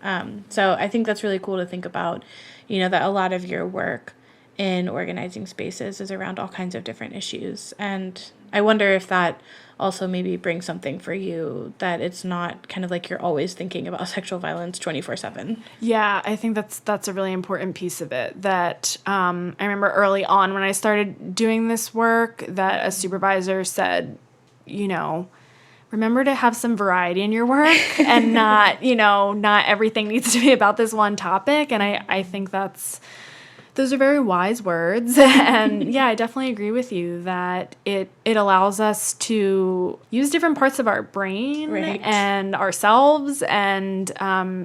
So I think that's really cool to think about, that a lot of your work in organizing spaces is around all kinds of different issues. And I wonder if that also maybe brings something for you, that it's not kind of like you're always thinking about sexual violence 24/7. Yeah, I think that's a really important piece of it, that I remember early on when I started doing this work that a supervisor said, remember to have some variety in your work and not everything needs to be about this one topic. And I think those are very wise words. And yeah, I definitely agree with you that it allows us to use different parts of our brain and ourselves, and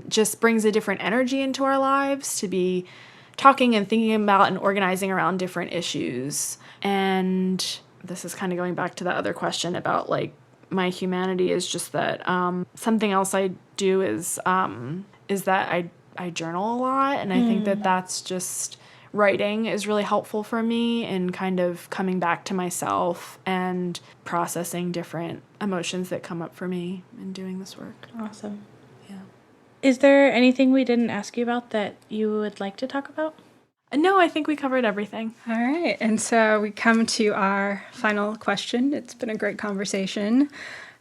just brings a different energy into our lives to be talking and thinking about and organizing around different issues. And this is kind of going back to the other question about my humanity, is just that something else I do is that I journal a lot. And I think that that's just, writing is really helpful for me in kind of coming back to myself and processing different emotions that come up for me in doing this work. Awesome. Yeah. Is there anything we didn't ask you about that you would like to talk about? No, I think we covered everything. All right. And so we come to our final question. It's been a great conversation.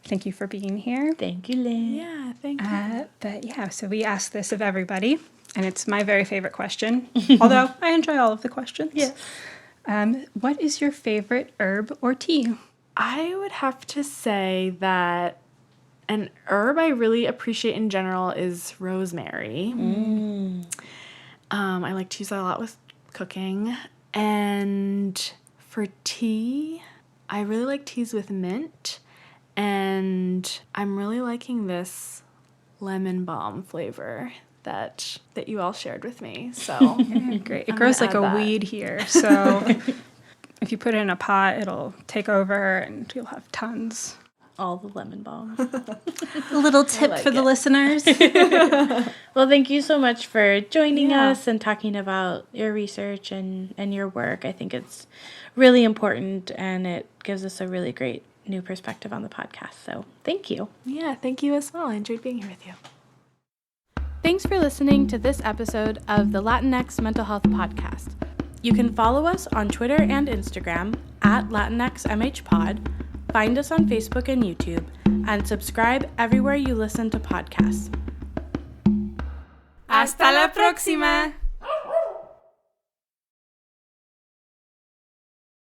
Thank you for being here. Thank you, Lynn. Yeah, thank you. But yeah, so we ask this of everybody, and it's my very favorite question, although I enjoy all of the questions. Yes. What is your favorite herb or tea? I would have to say that an herb I really appreciate in general is rosemary. I like to use that a lot with cooking. And for tea, I really like teas with mint. And I'm really liking this lemon balm flavor that you all shared with me. So Yeah, great. It grows like a weed here. So if you put it in a pot, it'll take over and you'll have tons. All the lemon balm. A little tip for the listeners. Well, thank you so much for joining us and talking about your research and your work. I think it's really important, and it gives us a really great new perspective on the podcast. So thank you. Yeah, thank you as well. I enjoyed being here with you. Thanks for listening to this episode of the Latinx Mental Health Podcast. You can follow us on Twitter and Instagram at LatinxMHPod, find us on Facebook and YouTube, and subscribe everywhere you listen to podcasts. Hasta la próxima!